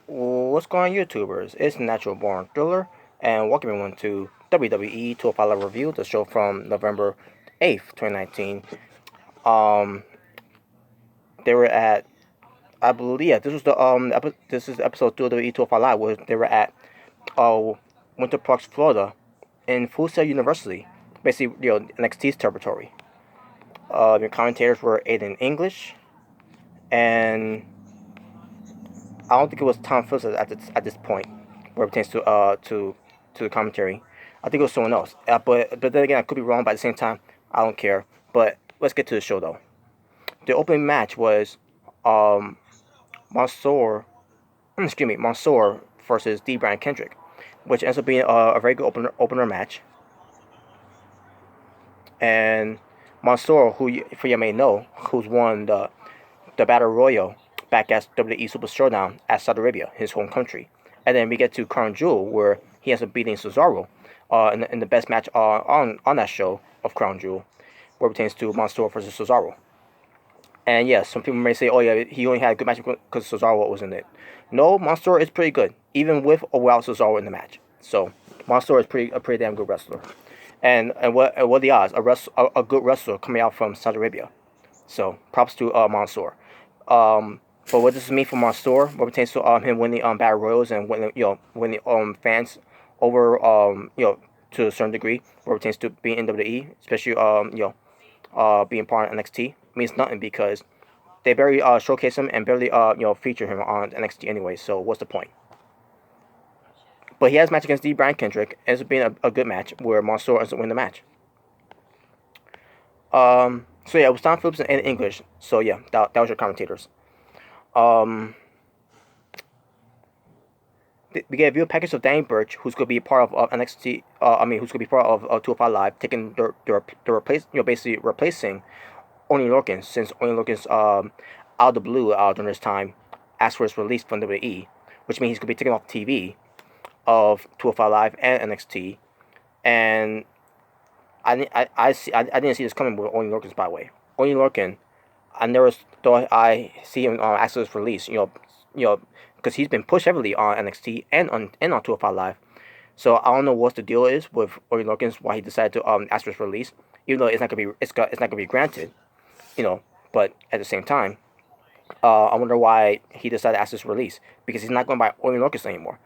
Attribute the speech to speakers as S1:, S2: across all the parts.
S1: What's going on, YouTubers? It's Natural Born Thriller, and welcome everyone to WWE 205 Live Review, the show from November 8th, 2019. Um, they were at, I believe, yeah, this is episode 2 of WWE 205 Live, where they were at, Winter Park, Florida, in Full Sail University, basically, NXT's territory. The commentators were Aiden English, and I don't think it was Tom Phillips at this point, where it pertains to the commentary. I think it was someone else. But then again, I could be wrong. But at the same time, I don't care. But let's get to the show though. The opening match was um Mansoor, Mansoor versus D. Brian Kendrick, which ends up being a very good opener match. And Mansoor, for you may know, who's won the Battle Royal back at WWE Super Showdown at Saudi Arabia, his home country. And then we get to Crown Jewel, where he ends up beating Cesaro in the best match on that show of Crown Jewel, where it pertains to Mansoor versus Cesaro. And yes, some people may say, oh yeah, he only had a good match because Cesaro was in it. No, Mansoor is pretty good, even with or without Cesaro in the match. So Mansoor is a pretty damn good wrestler. And what are the odds? A good wrestler coming out from Saudi Arabia. So props to Mansoor. But what does this mean for Mansoor? What pertains to him winning battle royals and winning fans over to a certain degree. What pertains to being in WWE, especially being part of NXT, means nothing because they barely showcase him and barely feature him on NXT anyway. So what's the point? But he has a match against D. Brian Kendrick. Ends up being a good match where Mansoor ends up winning the match. So yeah, it was Tom Phillips and English. So yeah, that was your commentators. Um, we get a video package of Danny Burch, who's going to be part of NXT. Who's going to be part of 205 Live, taking the replace, basically replacing Oney Lorcan, since Oney Lorcan's out of the blue during this time asked for his release from WWE, which means he's going to be taken off TV of 205 Live and NXT. And I didn't see this coming with Oney Lorcan's, by the way. Oney Lorcan, I never thought I see him ask for his release. Because he's been pushed heavily on NXT and on 205 Live. So I don't know what the deal is with Oney Lorcan's, why he decided to ask for his release, even though it's not gonna be granted. But at the same time, I wonder why he decided to ask his release, because he's not going by Oney Lorcan's anymore.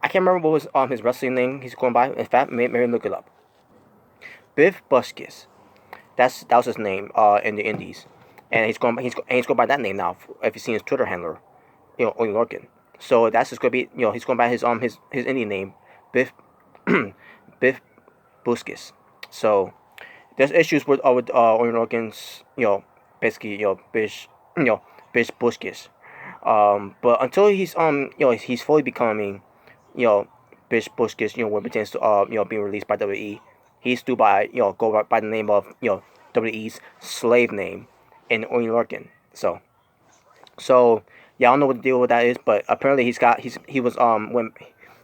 S1: I can't remember what was his wrestling name he's going by. In fact, maybe look it up. Biff Buskis. That was his name in the Indies, and he's going by that name now. If you've seen his Twitter handler, Oney Lorcan. So that's just gonna be he's going by his Indian name, Biff Biff Buskis. So there's issues with Oney Lorcan's basically Bish Bish Buskis. But until he's fully becoming Bish Buskis, when it pertains to being released by WWE, he's still go by the name of WWE's slave name in Oney Lorcan. So yeah, I don't know what the deal with that is, but apparently he was when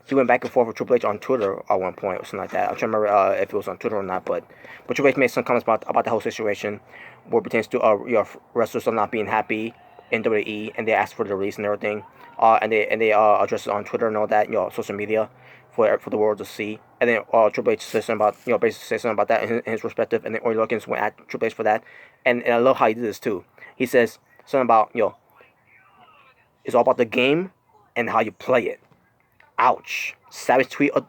S1: he went back and forth with Triple H on Twitter at one point or something like that. I'm trying to remember if it was on Twitter or not, but Triple H made some comments about the whole situation, where it pertains to wrestlers not being happy in WWE, and they asked for the release and everything, and they addressed it on Twitter and all that, social media, for the world to see. And then Triple H said something about basically said something about that in his perspective, and then Oney Lorcan went at Triple H for that, and I love how he did this too. He says something about it's all about the game and how you play it. Ouch! Savage tweet of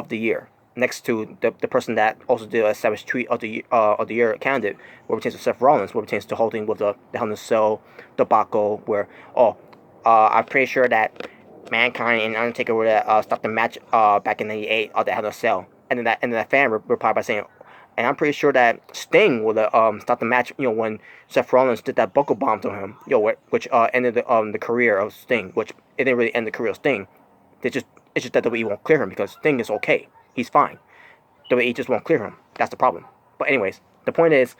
S1: the year. Next to the person that also did a savage tweet of the year candidate, where it pertains to Seth Rollins, where it pertains to holding with the Hell in a Cell debacle, where I'm pretty sure that Mankind and Undertaker would stopped the match back in '98 of the Hell in a Cell, and then that fan replied by saying, and I'm pretty sure that Sting would stop the match, when Seth Rollins did that buckle bomb to him, which ended the career of Sting, which it didn't really end the career of Sting. It's just that WWE won't clear him because Sting is okay, he's fine. WWE just won't clear him. That's the problem. But anyways, the point is,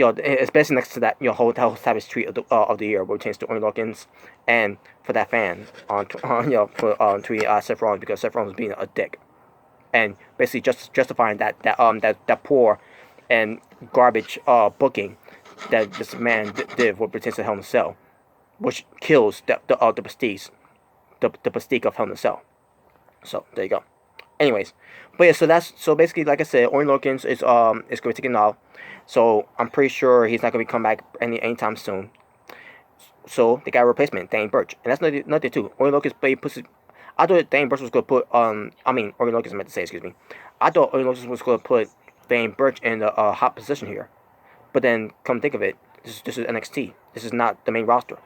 S1: especially next to that, whole savage tweet of the year, which changed to Oney Lorcan's, and for that fan on for tweeting Seth Rollins, because Seth Rollins was being a dick, and basically justifying that poor and garbage booking that this man did what pertains to Hell in a Cell. which kills the prestige, the mystique of Hell in a Cell. So there you go. Anyways, but yeah, so basically, like I said, Oney Lorcan is going to take it now. So I'm pretty sure he's not going to come back anytime soon. So they got a replacement, Danny Burch, and that's nothing too. Oney Lorcan's played pussy. I thought Danny Burch was going to put Oney Lorcan meant to say, excuse me. I thought Oney Lorcan was going to put Danny Burch in a hot position here, but then come think of it, this is NXT. This is not the main roster.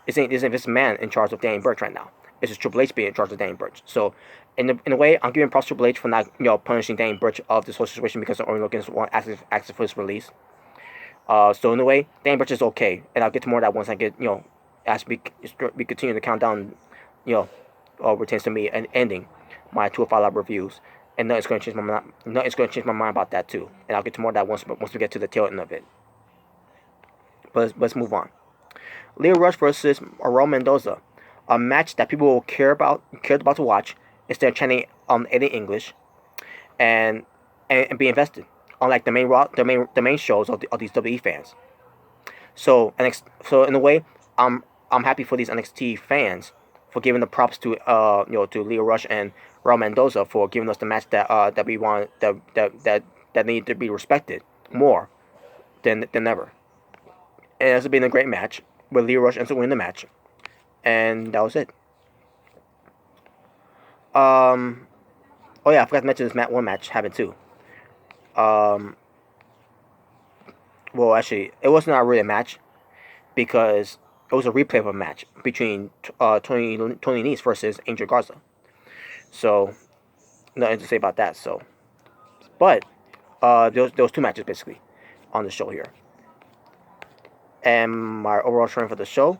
S1: Isn't this man in charge of Danny Burch right now? This is Triple H being in charge of Danny Burch. So, in a way, I'm giving props to Triple H for not punishing Danny Burch of this whole situation because Oney Lorcan's one asking for his release. So in a way, Danny Burch is okay, and I'll get to more of that once I get as we continue to count down, retains to me and ending my 205 Live reviews. And nothing's going to change my mind. Nothing's going to change my mind about that too. And I'll get to more of that once we get to the tail end of it. But let's move on. Lio Rush versus Raul Mendoza, a match that people will cared about to watch instead of chanting any English, and be invested. Unlike the main shows of these WWE fans. So in a way, I'm happy for these NXT fans for giving the props to to Lio Rush and Raul Mendoza for giving us the match that we want that need to be respected more than ever. And it's been a great match with Lio Rush ends up winning the match, and that was it. Oh yeah, I forgot to mention this one match happened too. Well, actually, it was not really a match because it was a replay of a match between Tony Nese versus Angel Garza. So nothing to say about that. So, but there was two matches basically on the show here, and my overall scoring for the show,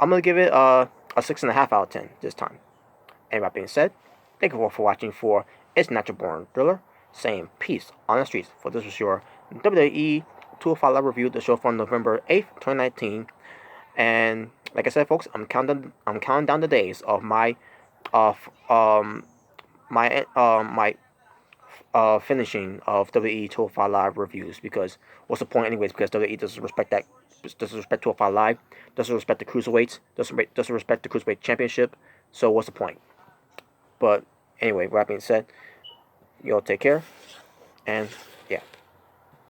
S1: I'm gonna give it a 6.5 out of 10 this time. And that being said, thank you all for watching for It's Natural Born Thriller, saying peace on the streets. For this was your WWE 205 Live review, the show from November 8th, 2019. And like I said, folks, I'm counting down the days of my finishing of WWE 205 Live reviews, because what's the point anyways? Because WWE doesn't respect 205 Live, doesn't respect the cruiserweights, doesn't respect the cruiserweight championship. So what's the point? But anyway, with that being said, you all take care, and